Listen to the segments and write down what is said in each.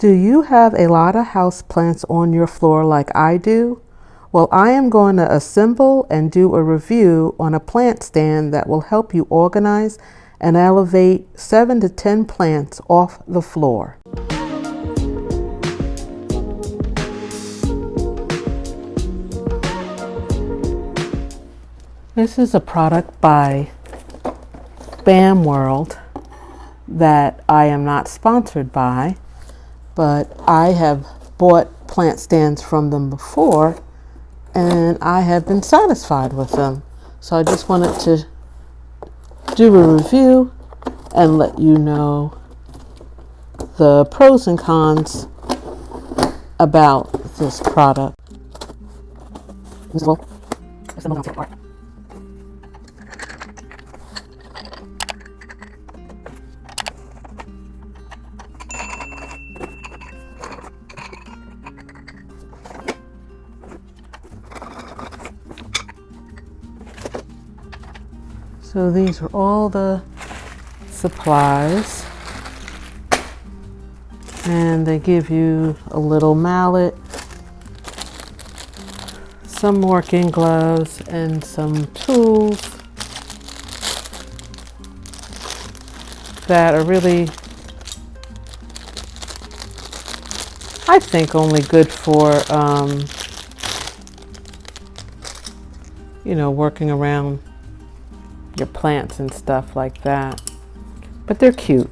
Do you have a lot of houseplants on your floor like I do? Well, I am going to assemble and do a review on a plant stand that will help you organize and elevate 7 to 10 plants off the floor. This is a product by Bam World that I am not sponsored by, but I have bought plant stands from them before and I have been satisfied with them. So I just wanted to do a review and let you know the pros and cons about this product. So these are all the supplies, and they give you a little mallet, some working gloves, and some tools that are really, I think, only good for, working around your plants and stuff like that, but they're cute.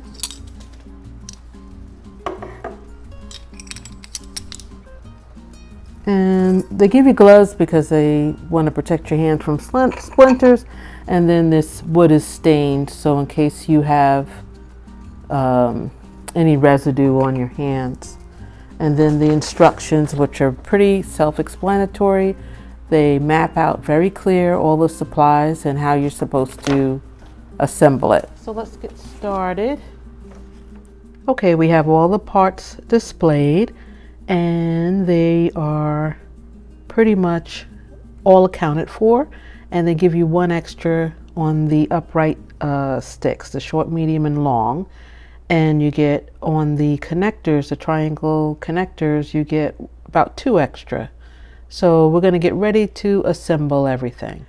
And they give you gloves because they want to protect your hand from splinters, and then this wood is stained, so in case you have any residue on your hands. And then the instructions, which are pretty self-explanatory. They map out very clear all the supplies and how you're supposed to assemble it. So let's get started. Okay, we have all the parts displayed, and they are pretty much all accounted for, and they give you one extra on the upright sticks, the short, medium, and long. And you get on the connectors, the triangle connectors, you get about 2 extra. So we're going to get ready to assemble everything.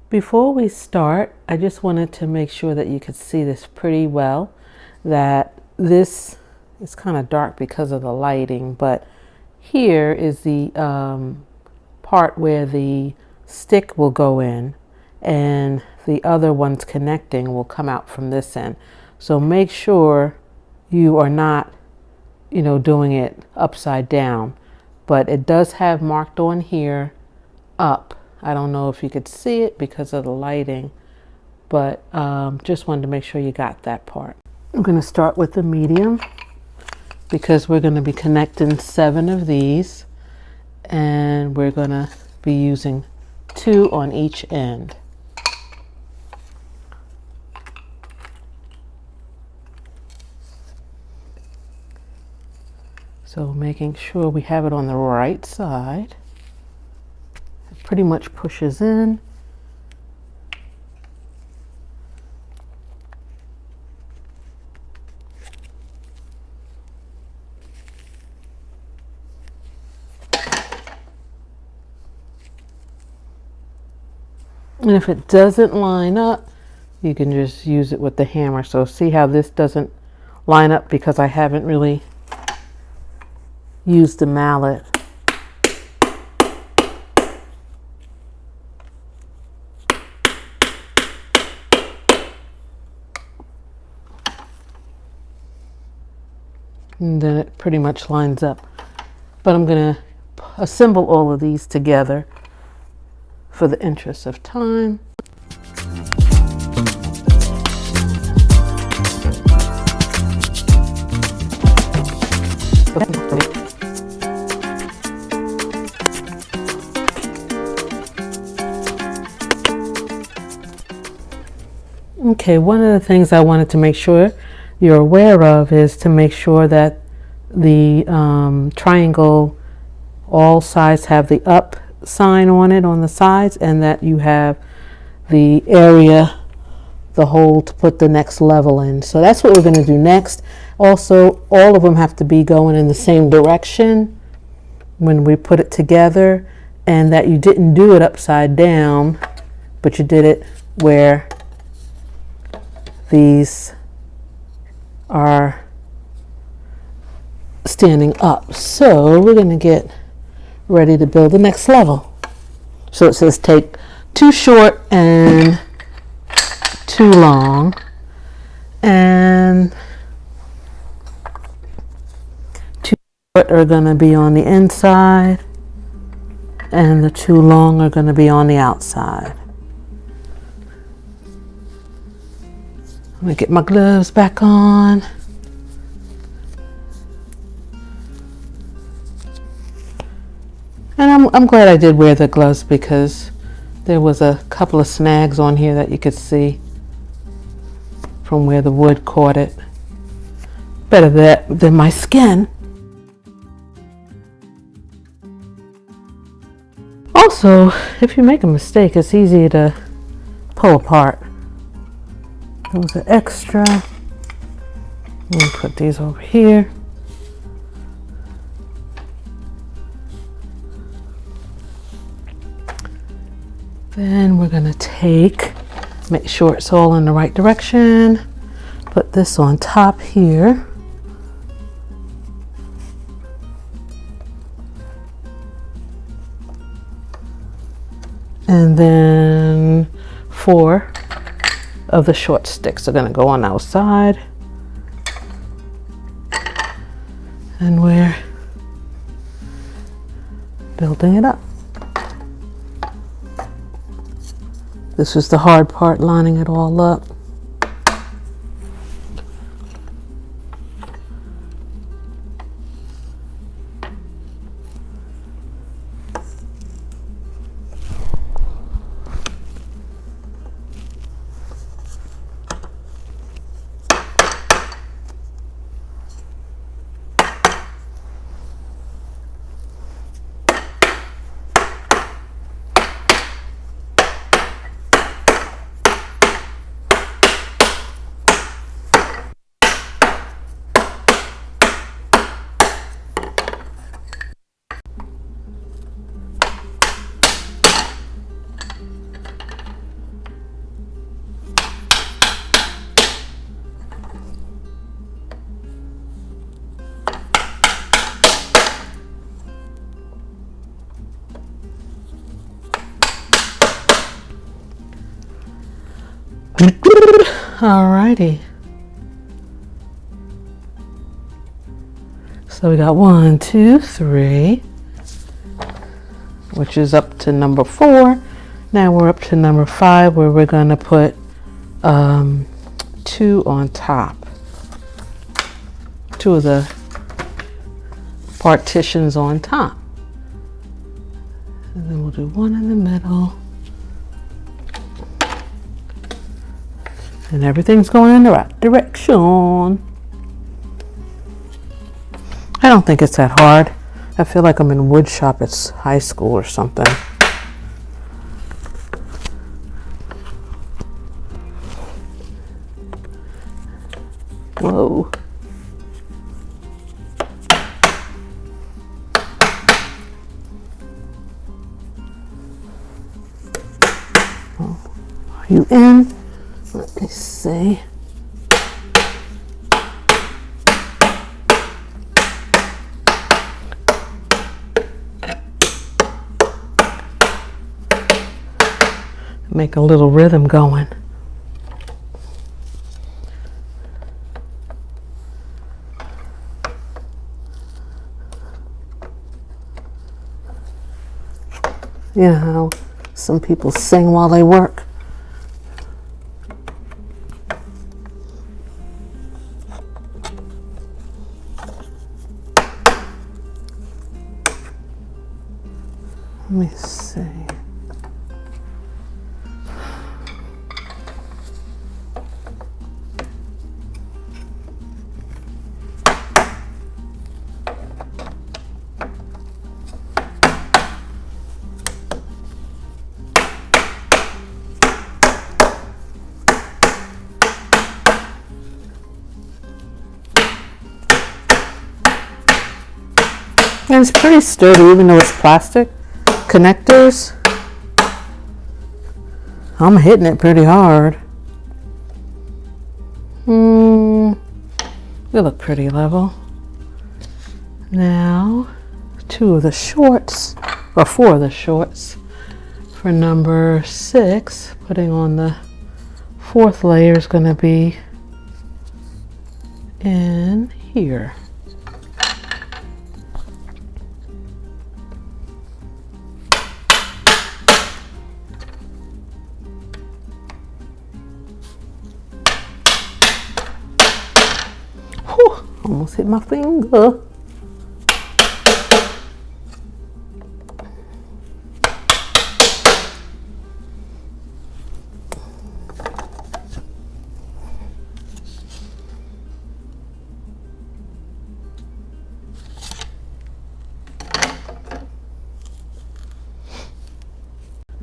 Before we start, I just wanted to make sure that you could see this pretty well, that this is kind of dark because of the lighting, but here is the part where the stick will go in and the other ones connecting will come out from this end. So make sure you are not, doing it upside down. But it does have marked on here up. I don't know if you could see it because of the lighting, but just wanted to make sure you got that part. I'm going to start with the medium because we're going to be connecting 7 of these, and we're going to be using 2 on each end. So making sure we have it on the right side. It pretty much pushes in. And if it doesn't line up, you can just use it with the hammer. So see how this doesn't line up because I haven't really used the mallet. And then it pretty much lines up. But I'm going to assemble all of these together for the interest of time. Okay, one of the things I wanted to make sure you're aware of is to make sure that the triangle, all sides have the up sign on it on the sides, and that you have the area, the hole to put the next level in. So that's what we're going to do next. Also, all of them have to be going in the same direction when we put it together, and that you didn't do it upside down, but you did it where these are standing up. So we're going to get ready to build the next level. So it says take 2 short and 2 long, and 2 short are going to be on the inside and the 2 long are going to be on the outside. I'm going to get my gloves back on. And I'm glad I did wear the gloves, because there was a couple of snags on here that you could see from where the wood caught it. Better that than my skin. Also, if you make a mistake, it's easy to pull apart. Those are extra. I'm going to put these over here. Then we're going to make sure it's all in the right direction. Put this on top here. And then 4 of the short sticks are going to go on the outside. And we're building it up. This is the hard part, lining it all up. Alrighty. So we got 1, 2, 3, which is up to number 4. Now we're up to number 5, where we're going to put 2 on top. 2 of the partitions on top. And then we'll do 1 in the middle. And everything's going in the right direction. I don't think it's that hard. I feel like I'm in wood shop at high school or something. Whoa. Are you in? Let me see. Make a little rhythm going. You know how some people sing while they work? Let me see. And it's pretty sturdy, even though it's plastic. Connectors, I'm hitting it pretty hard. They look pretty level. Now, 4 of the shorts for number 6. Putting on the 4th layer is going to be in here. Whew, almost hit my finger.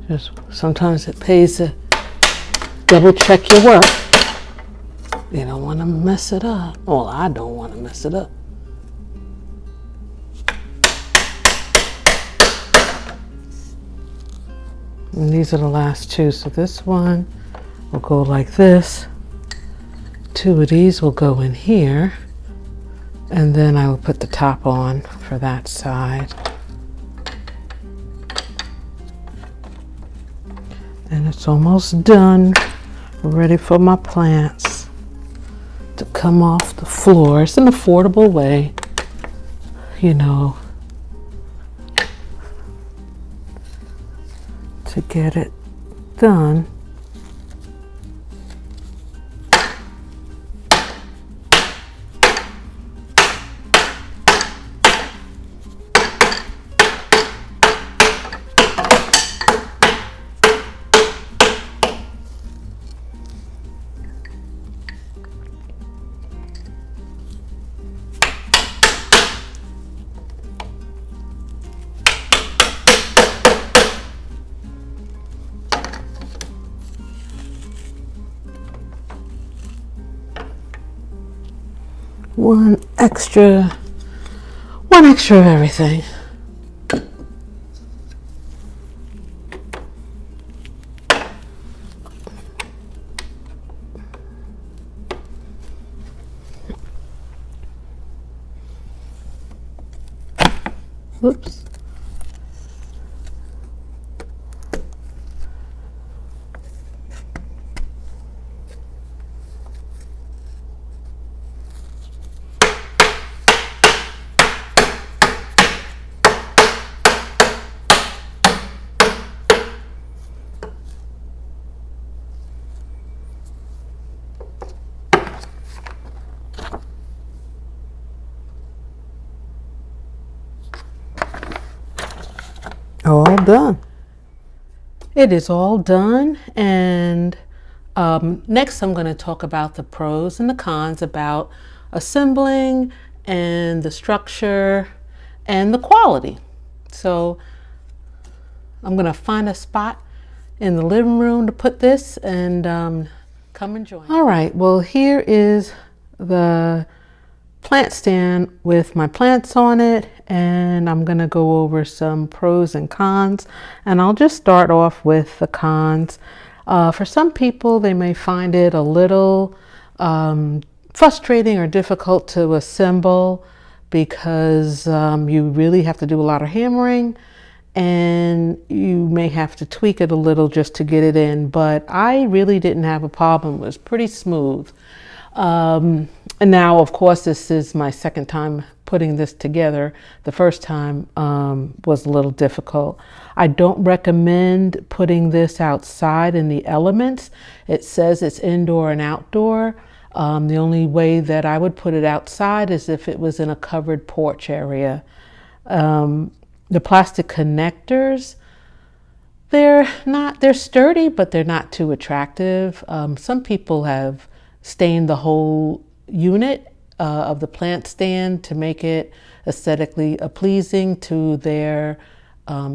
Just sometimes it pays to double check your work. You don't want to mess it up. Well, I don't want to mess it up. And these are the last 2. So this one will go like this. 2 of these will go in here. And then I will put the top on for that side. And it's almost done. Ready for my plants to come off the floor. It's an affordable way, you know, to get it done. One extra of everything. Oops. All done. It is all done, and next I'm going to talk about the pros and the cons about assembling and the structure and the quality. So I'm going to find a spot in the living room to put this and come and join. All right, well, here is the plant stand with my plants on it, and I'm going to go over some pros and cons, and I'll just start off with the cons. For some people, they may find it a little frustrating or difficult to assemble because you really have to do a lot of hammering, and you may have to tweak it a little just to get it in, but I really didn't have a problem. It was pretty smooth. And now, of course, this is my second time putting this together. The first time was a little difficult. I don't recommend putting this outside in the elements. It says it's indoor and outdoor. The only way that I would put it outside is if it was in a covered porch area. The plastic connectors, they're sturdy, but they're not too attractive. Some people have stained the whole unit of the plant stand to make it aesthetically pleasing to their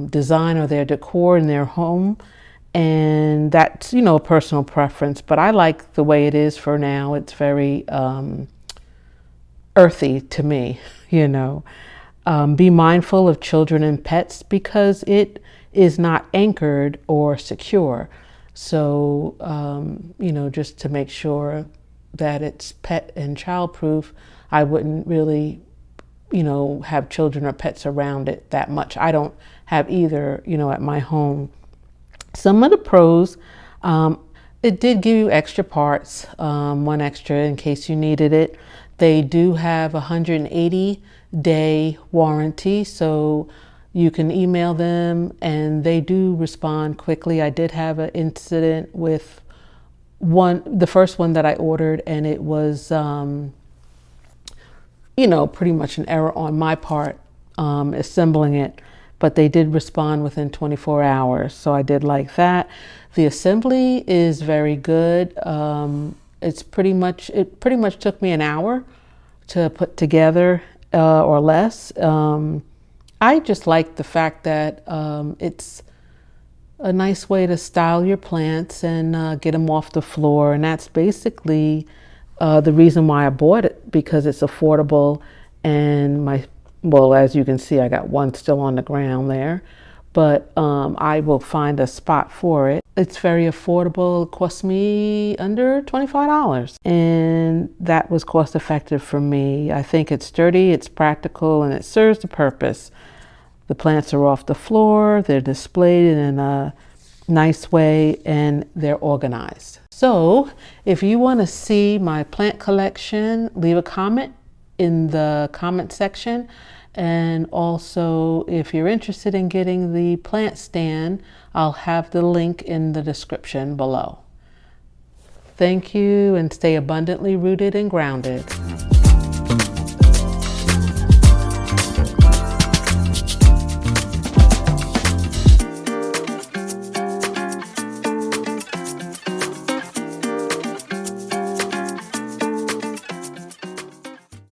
design or their decor in their home, and that's, you know, a personal preference, but I like the way it is for now. It's very earthy to me, you know. Be mindful of children and pets because it is not anchored or secure. So, just to make sure that it's pet and child proof, I wouldn't really, have children or pets around it that much. I don't have either, at my home. Some of the pros, it did give you extra parts, one extra in case you needed it. They do have a 180-day warranty, so you can email them and they do respond quickly. I did have an incident with the first one that I ordered, and it was, pretty much an error on my part assembling it, but they did respond within 24 hours. So I did like that. The assembly is very good. It pretty much took me an hour to put together or less. I just like the fact that it's a nice way to style your plants and get them off the floor. And that's basically the reason why I bought it, because it's affordable. And as you can see, I got one still on the ground there, but I will find a spot for it. It's very affordable. It cost me under $25, and that was cost effective for me. I think it's sturdy, it's practical, and it serves the purpose. The plants are off the floor, they're displayed in a nice way, and they're organized. So if you want to see my plant collection, leave a comment in the comment section. And also, if you're interested in getting the plant stand, I'll have the link in the description below. Thank you, and stay abundantly rooted and grounded.